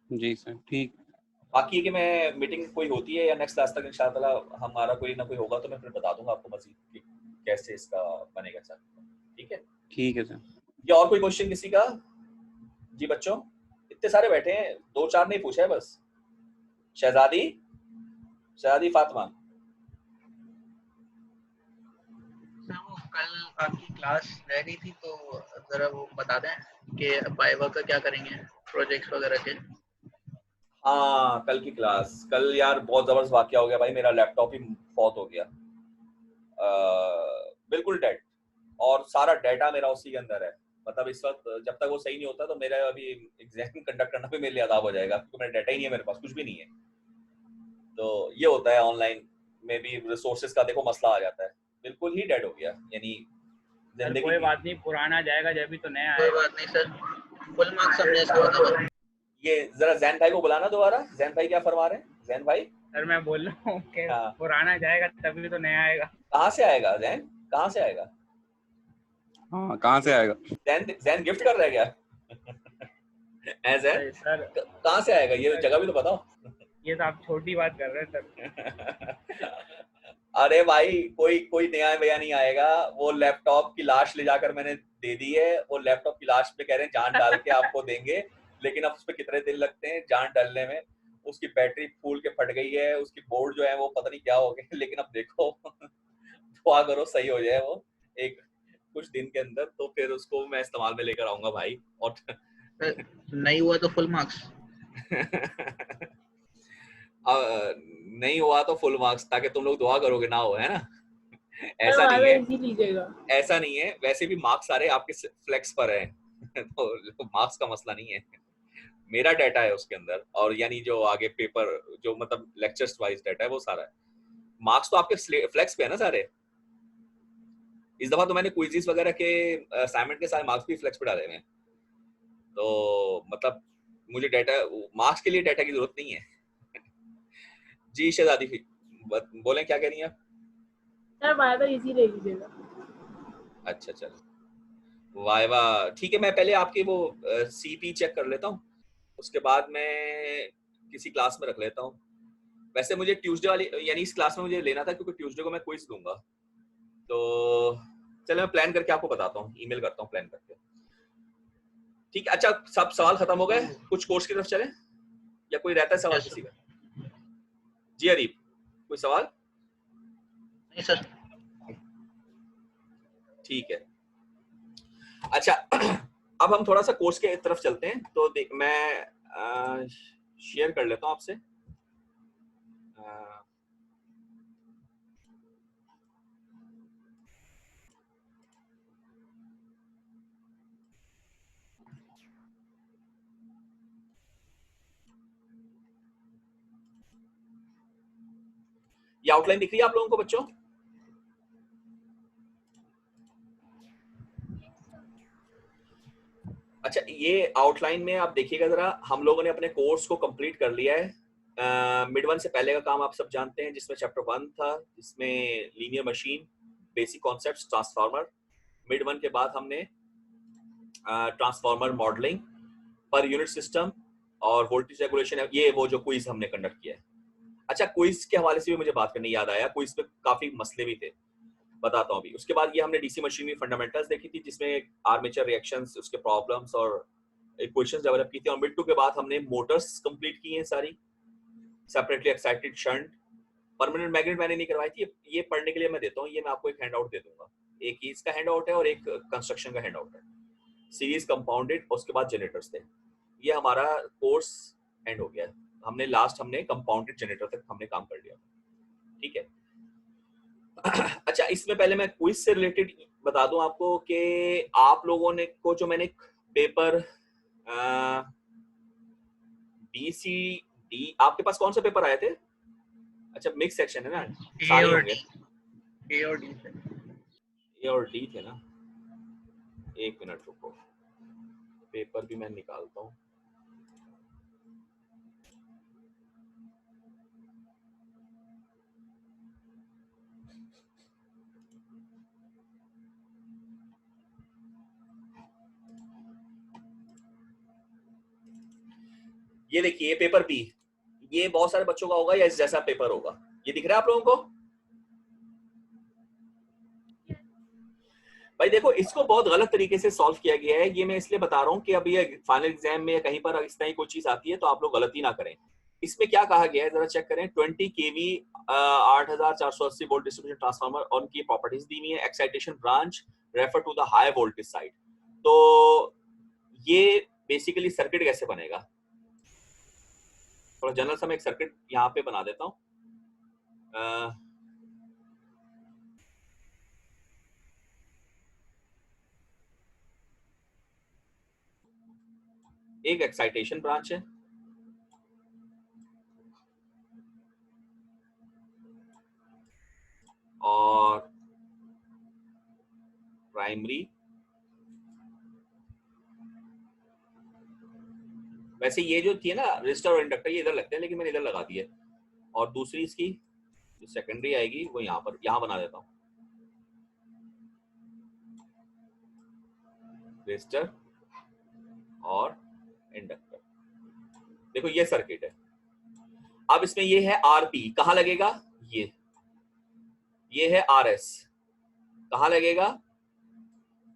जी सर, ठीक। बाकी है कि मैं मीटिंग कोई होती है या नेक्स्ट क्लास तक इंशाल्लाह हमारा कोई ना कोई होगा तो मैं फिर बता दूंगा आपको मजीद कि कैसे इसका बनेगा सर, ठीक है। ठीक है सर। या और कोई क्वेश्चन किसी का? जी बच्चों, इतने सारे बैठे हैं, 2-4 नहीं पूछा है बस। शहजादी, शहजादी फातिमा, सर वो कल आपकी क्लास रह गई थी तो जरा वो बता दें कि वाइवा का क्या करेंगे, प्रोजेक्ट्स वगैरह के। हाँ कल की क्लास, कल यार बहुत जबरदस्त वाकया हो गया भाई, मेरा लैपटॉप ही फौत हो गया, बिल्कुल डेड, और सारा डाटा मेरा उसी के अंदर है। मतलब इस वक्त जब तक वो सही नहीं होता तो मेरा अभी एग्जाम कंडक्ट करना भी मेरे लिए अदाब हो जाएगा, क्योंकि मेरा डाटा ही नहीं है, मेरे पास कुछ भी नहीं है। तो ये होता है ऑनलाइन में भी, रिसोर्सेज का देखो मसला आ जाता है, बिल्कुल ही डेड हो गया, यानी जिंदगी कोई बात नहीं, पुराना जाएगा जब भी तो नया कोई आएगा। बात नहीं सर, फुल मार्क्स समझे इसका मतलब। ये जरा जैन भाई को बुलाना दोबारा, जैन भाई क्या फरमा रहे हैं? जैन भाई सर मैं बोल रहा हूँ कि हाँ। पुराना जाएगा तभी तो नया आएगा। कहाँ से आएगा जैन, कहाँ से आएगा? हाँ कहाँ से आएगा? जैन गिफ्ट कर रहा है क्या? अरे सर कहाँ से आएगा, ये जगह भी तो बताओ। ये तो आप छोटी बात कर रहे हैं सर। अरे भाई कोई नया भैया नहीं आएगा, वो लैपटॉप की लाश ले जाकर मैंने दे दी है, वो लैपटॉप की लाश पे कह रहे हैं जान डाल के आपको देंगे, लेकिन अब उस पर कितने दिन लगते हैं जान डालने में। उसकी बैटरी फूल के फट गई है, उसकी बोर्ड जो है वो पता नहीं क्या हो गया, लेकिन अब देखो दुआ करो सही हो जाए वो एक कुछ दिन के अंदर, तो फिर उसको मैं इस्तेमाल में लेकर आऊंगा भाई। और नहीं हुआ तो फुल मार्क्स नहीं हुआ तो फुल मार्क्स, ताकि तुम लोग दुआ करोगे ना हो, है ना। ऐसा नहीं है, ऐसा नहीं है, वैसे भी मार्क्स सारे आपके फ्लेक्स पर हैं तो मार्क्स का मसला नहीं है, मेरा डाटा है उसके अंदर, और यानी जो आगे पेपर जो मतलब लेक्चर्स वाइज डाटा है वो सारा है, मार्क्स तो आपके फ्लेक्स पे है ना सारे। इस दफा तो मैंने क्विज़िस वगैरह के असाइनमेंट के सारे मार्क्स भी फ्लेक्स पे डाले हुए हैं, तो मतलब मुझे डाटा मार्क्स के लिए डाटा की जरूरत नहीं है। जी शहजादी बोलें, क्या कह रही हैं आप? सर वाइवा इजी ले लीजिएगा। अच्छा चलो वाइवा ठीक है, मैं पहले आपकी वो सीपी चेक कर लेता हूँ, उसके बाद मैं किसी क्लास में रख लेता हूँ। वैसे मुझे ट्यूसडे वाली यानी इस क्लास में मुझे लेना था, क्योंकि ट्यूसडे को मैं क्विज दूंगा, तो चलो मैं प्लान करके आपको बताता हूँ, ईमेल करता हूँ प्लान करके, ठीक है। अच्छा सब सवाल खत्म हो गए, कुछ कोर्स की तरफ चले या कोई रहता है सवाल किसी का? जी अरीब कोई सवाल? नहीं सर। ठीक है, अच्छा अब हम थोड़ा सा कोर्स के तरफ चलते हैं, तो मैं शेयर कर लेता हूं आपसे। ये आउटलाइन दिख रही है आप लोगों को बच्चों? अच्छा ये आउटलाइन में आप देखिएगा जरा, हम लोगों ने अपने कोर्स को कंप्लीट कर लिया है। मिड वन से पहले का काम आप सब जानते हैं, जिसमें चैप्टर 1 था, जिसमें linear machine, basic concepts, transformer. Mid one के बाद हमने transformer modelling, per unit system और वोल्टेज रेगुलेशन, ये वो जो क्विज हमने कंडक्ट किया है। अच्छा क्विज के हवाले से भी मुझे बात करनी याद आया, क्विज में काफी मसले भी थे, बताता हूँ अभी। उसके बाद ये हमने डीसी मशीन में फंडामेंटल्स देखी थी, जिसमें आर्मेचर रिएक्शंस, उसके प्रॉब्लम्स और इक्वेशंस डेवलप की थी। और मिड टू के बाद हमने मोटर्स कंप्लीट की हैं सारी, separately excited shunt, permanent magnet मैंने नहीं करवाई थी, ये पढ़ने के लिए मैं देता हूँ, ये मैं आपको एक हैंड आउट दे दूंगा, एक इसका हैंड आउट है और एक कंस्ट्रक्शन का हैंड आउट है, सीरीज कंपाउंडेड, उसके बाद जनरेटर्स थे। ये हमारा कोर्स एंड हो गया, हमने कंपाउंडेड जनरेटर तक हमने काम कर लिया, ठीक है। अच्छा, इसमें पहले मैं क्विज से रिलेटेड बता दूं आपको कि आप लोगों ने को जो मैंने पेपर BCD, आपके पास कौन सा पेपर आए थे? अच्छा, मिक्स सेक्शन है ना, सारे होंगे। ए और डी से। ए और डी थे ना, एक मिनट रुको, पेपर भी मैं निकालता हूँ। ये देखिए पेपर बी, ये बहुत सारे बच्चों का होगा या इस जैसा पेपर होगा, ये दिख रहा है आप लोगों को? भाई देखो, इसको बहुत गलत तरीके से सॉल्व किया गया है, ये मैं इसलिए बता रहा हूँ कि अब ये फाइनल एग्जाम में या कहीं पर इस तरह की कोई चीज आती है तो आप लोग गलती ना करें। इसमें क्या कहा गया है जरा चेक करें। 20 kV 8480 वोल्ट डिस्ट्रीब्यूशन ट्रांसफार्मर और उनकी प्रॉपर्टीज दी हुई है। Excitation branch refer to the high voltage side. तो ये बेसिकली सर्किट कैसे बनेगा, थोड़ा जनरल सा मैं एक सर्किट यहाँ पे बना देता हूँ। एक एक्साइटेशन ब्रांच है, और प्राइमरी, वैसे ये जो थी ना रेजिस्टर और इंडक्टर ये इधर लगते हैं लेकिन मैंने इधर लगा दिया, और दूसरी इसकी जो सेकेंडरी आएगी वो यहाँ पर, यहाँ बना देता हूँ, रेजिस्टर और इंडक्टर। देखो ये सर्किट है। अब इसमें ये है आरपी, कहां लगेगा? ये है आरएस, कहां लगेगा?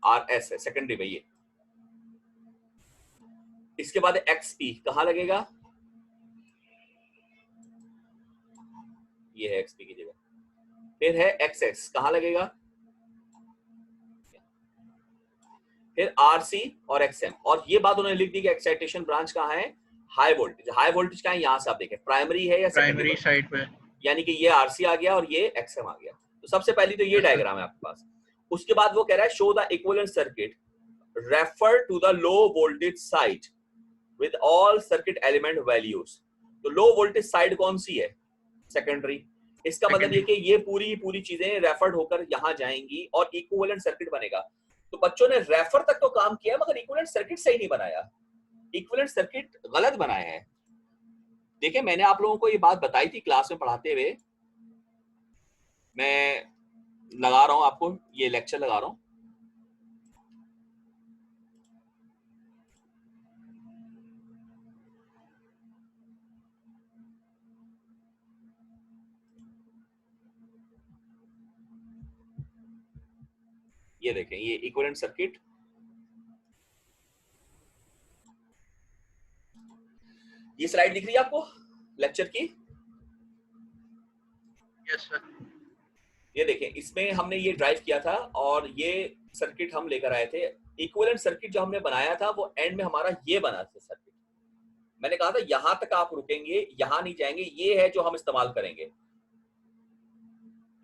आरएस है सेकेंडरी में ये। इसके बाद एक्सपी कहां लगेगा? ये है एक्सपी की जगह। फिर है एक्सएस, कहां लगेगा? फिर आरसी और एक्सएम। और ये बात उन्होंने लिख दी कि एक्साइटेशन ब्रांच कहां है? High voltage. हाई वोल्टेज कहां है? यहां से आप देखें, प्राइमरी है या प्राइमरी साइड पे, यानी कि ये आरसी आ गया और ये एक्सएम आ गया। तो सबसे पहली तो ये डायग्राम है आपके पास। उसके बाद वो कह रहा है show the equivalent circuit refer to the low voltage side with all circuit element values. तो लो वोल्टेज साइड कौन सी है? सेकेंडरी। इसका मतलब ये कि ये पूरी चीजें रेफर्ड होकर यहां जाएंगी और इक्विवेलेंट सर्किट बनेगा। तो बच्चों ने रेफर तक तो काम किया मगर इक्विवेलेंट सर्किट सही नहीं बनाया, इक्विवेलेंट सर्किट गलत बनाया है। देखिए मैंने आप लोगों को ये बात बताई थी क्लास में पढ़ाते हुए, मैं लगा रहा हूं आपको ये लेक्चर लगा रहा हूं। ये देखें ये इक्विवेलेंट सर्किट, ये स्लाइड दिख रही है आपको लेक्चर की? Yes sir. ये देखें इसमें हमने ये ड्राइव किया था और ये सर्किट हम लेकर आए थे। इक्विवेलेंट सर्किट जो हमने बनाया था वो एंड में हमारा ये बना था सर्किट। मैंने कहा था यहां तक आप रुकेंगे, यहां नहीं जाएंगे। ये है जो हम इस्तेमाल करेंगे।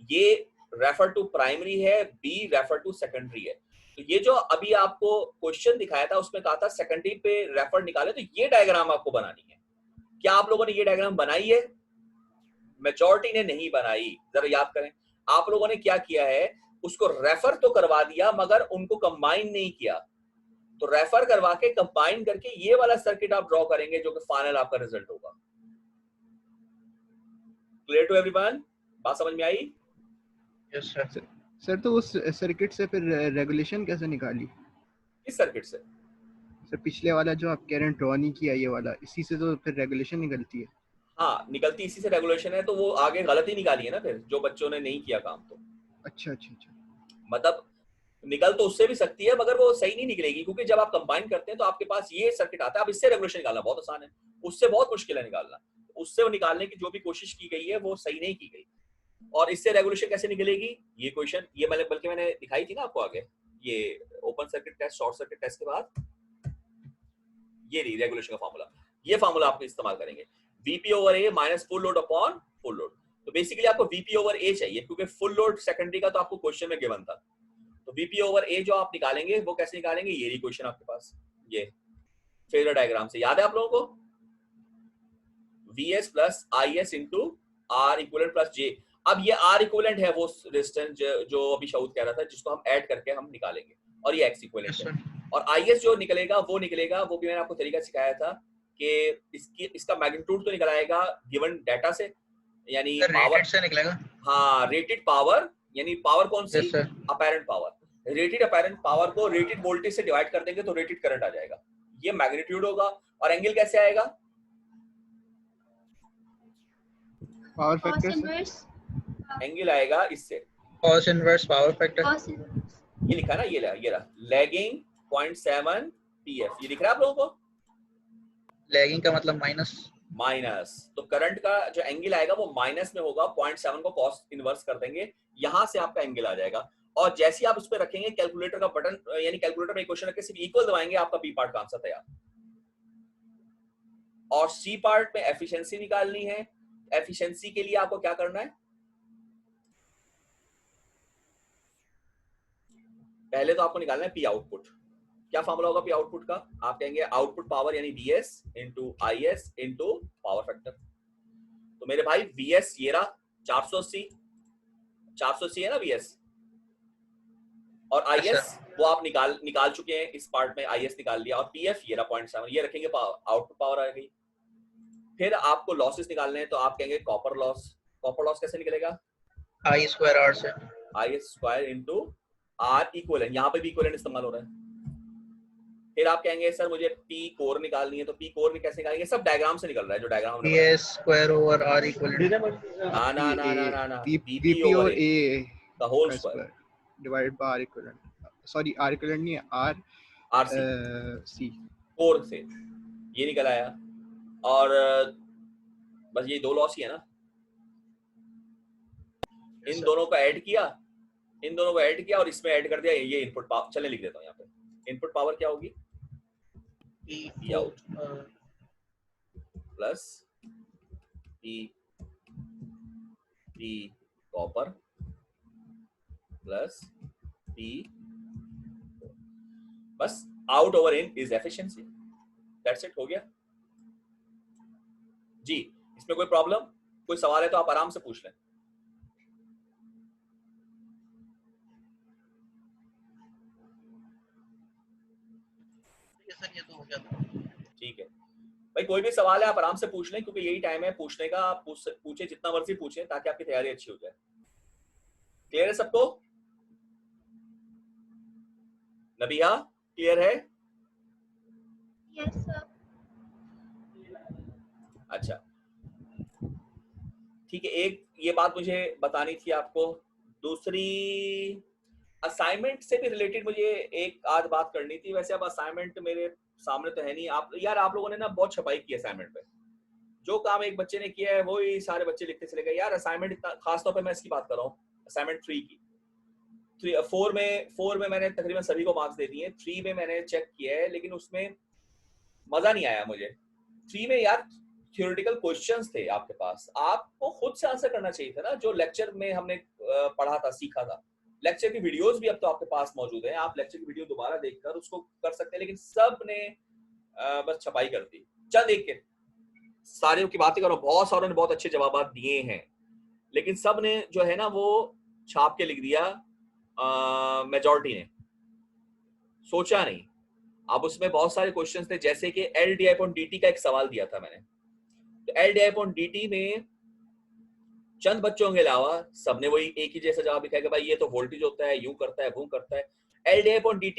ये रेफर टू प्राइमरी है, बी रेफर टू सेकेंडरी है। तो ये जो अभी आपको क्वेश्चन दिखाया था उसमें कहा था सेकेंडरी पे रेफर निकाले, तो ये डायग्राम आपको बनानी है। क्या आप लोगों ने ये डायग्राम बनाई है? मेजॉरिटी ने नहीं बनाई। जरा याद करें आप लोगों ने क्या किया है, उसको रेफर तो करवा दिया मगर उनको कंबाइन नहीं किया। तो रेफर करवा के कंबाइन करके ये वाला सर्किट आप ड्रॉ करेंगे जो कि फाइनल आपका रिजल्ट होगा। Clear to everyone? बात समझ में आई? Yes sir. सर तो उस सर्किट से फिर रेगुलेशन कैसे निकाली? इस सर्किट से सर पिछले वाला जो आप कह रहे हैं ड्रॉ नहीं किया, ये वाला, इसी से तो फिर रेगुलेशन निकलती है। हाँ निकलती इसी से रेगुलेशन है। तो वो आगे गलती निकाली है ना फिर, जो बच्चों ने नहीं किया काम। तो अच्छा अच्छा अच्छा, मतलब निकल तो उससे भी सकती है मगर वो सही नहीं निकलेगी, क्योंकि जब आप कंबाइन करते हैं तो आपके पास ये सर्किट आता है। अब इससे रेगुलेशन निकालना बहुत आसान है, उससे बहुत मुश्किल है निकालना। उससे वो निकालने की जो भी कोशिश की गई है वो सही नहीं की गई। और इससे रेगुलेशन कैसे निकलेगी ये क्वेश्चन, ये बल्कि मैंने दिखाई थी ना आपको आगे, ये open circuit test, short circuit test के बाद ये रही रेगुलेशन का फार्मूला। ये फार्मूला आप इस्तेमाल करेंगे, Vp/A minus full load upon full load. तो बेसिकली आपको वीपी ओवर ए चाहिए, क्योंकि फुल लोड सेकेंडरी का तो आपको क्वेश्चन में गिवन था। तो वीपी ओवर ए जो आप निकालेंगे वो कैसे निकालेंगे, ये इक्वेशन आपके पास, ये फेजर डायग्राम से याद है आप लोगों को, VS plus IS into R equivalent plus J. अब ये आर इक्वलेंट है वो रेजिस्टेंस जो अभी शाउद कह रहा था, जिसको हम ऐड करके हम निकालेंगे, और ये एक्स इक्वलेंट है। और IS जो निकलेगा वो भी मैंने आपको तरीका सिखाया था कि इसका मैग्नीट्यूड तो निकल आएगा गिवन डाटा से, यानी पावर से निकलेगा। हाँ, रेटेड पावर, यानी पावर कौन सी, apparent power. Rated apparent power को रेटेड वोल्टेज से डिवाइड कर देंगे तो रेटेड करंट आ जाएगा, ये मैग्नीट्यूड होगा। और एंगल कैसे आएगा, पावर फैक्टर से एंगल आएगा इससे, cos इनवर्स पावर फैक्टर। ये लिखा ना, ये रहा लैगिंग 0.7 pf, ये लिख रहा है आप लोगों को। लैगिंग का मतलब माइनस, तो करंट का जो एंगल आएगा वो माइनस में होगा, 0.7 को cos इनवर्स कर देंगे, यहां से आपका एंगल आ जाएगा। और जैसे आप उस पर रखेंगे कैलकुलेटर का बटन, यानी कैलकुलेटर में इक्वेशन रख के सिर्फ इक्वल दबाएंगे, आपका बी पार्ट का आंसर तैयार। और सी पार्ट में एफिशिएंसी निकालनी है। एफिशिएंसी के लिए आपको क्या करना है, पहले तो आपको निकालना है पी आउटपुट। क्या फॉर्मूला होगा पी आउटपुट का, आप कहेंगे आउटपुट पावर यानी VS into IS into power factor. तो मेरे भाई VS ये रहा 480 है ना VS, और IS वो आप निकाल चुके हैं, इस पार्ट में IS निकाल लिया, और PF ये रहा 0.7, ये रखेंगे आउटपुट पावर आ गई। फिर आपको लॉसेस निकालने हैं, तो आप कहेंगे कॉपर लॉस कैसे निकलेगा, I स्क्वायर R से, IS square into R equivalent, यहाँ पे भी इक्वलेंट इस्तेमाल हो रहा है। फिर आप कहेंगे सर मुझे P कोर निकालनी है, तो P कोर भी कैसे निकालेंगे, सब डायग्राम से निकल रहा है, जो diagram PS square over R equivalent, ना VP ओवर A का whole square divided by R equivalent, sorry R equivalent नहीं है, RC कोर से ये निकल आया। और बस ये दो लॉस ही है ना, इन दोनों को ऐड किया और इसमें ऐड कर दिया ये इनपुट पावर। चले लिख देता हूँ यहाँ पे, इनपुट पावर क्या होगी, P out plus P copper plus P, बस out over in is efficiency, that's it, हो गया जी। इसमें कोई प्रॉब्लम, कोई सवाल है तो आप आराम से पूछ लें। सर ये तो हो गया था। ठीक है भाई, कोई भी सवाल है आप आराम से पूछ लें, क्योंकि यही टाइम है पूछने का। आप पूछे जितना मर्जी पूछें, ताकि आपकी तैयारी अच्छी हो जाए। क्लियर है सबको, नबिया क्लियर है? Yes sir. अच्छा ठीक है, एक ये बात मुझे बतानी थी आपको। दूसरी, असाइनमेंट से भी रिलेटेड मुझे एक आध बात करनी थी। वैसे अब असाइनमेंट मेरे सामने तो है नहीं। आप लोगों ने ना बहुत छपाई की असाइनमेंट पे। जो काम एक बच्चे ने किया है वो ही सारे बच्चे लिखते चले गए। यार असाइनमेंट इतना, खासतौर पे मैं इसकी बात कर रहा हूँ, असाइनमेंट 3 की। 4 में मैंने तकरीबन सभी को मार्क्स दे दिए। 3 में मैंने चेक किया है, लेकिन उसमें मजा नहीं आया मुझे। 3 में यार थ्योरेटिकल क्वेश्चंस थे आपके पास, आपको खुद से आंसर करना चाहिए था ना, जो लेक्चर में हमने पढ़ा था, सीखा था। लेक्चर की वीडियोस भी अब तो आपके पास मौजूद है, आप लेक्चर की वीडियो दोबारा देखकर उसको कर सकते हैं। लेकिन सब ने बस छपाई कर दी। चल देख के सारे की बातें करो, बहुत सारों ने बहुत अच्छे जवाब दिए हैं, लेकिन सब ने जो है ना वो छाप के लिख दिया। मेजॉरिटी ने सोचा नहीं। अब उसमें बहुत सारे क्वेश्चंस थे, जैसे कि LdI/dt का एक सवाल दिया था मैंने। तो LdI/dt में चंद बच्चों के अलावा सबने वही एक ही जैसा जवाब लिखा है कि भाई ये तो वोल्टेज होता है, यूं करता है, वो करता है। LdI/dt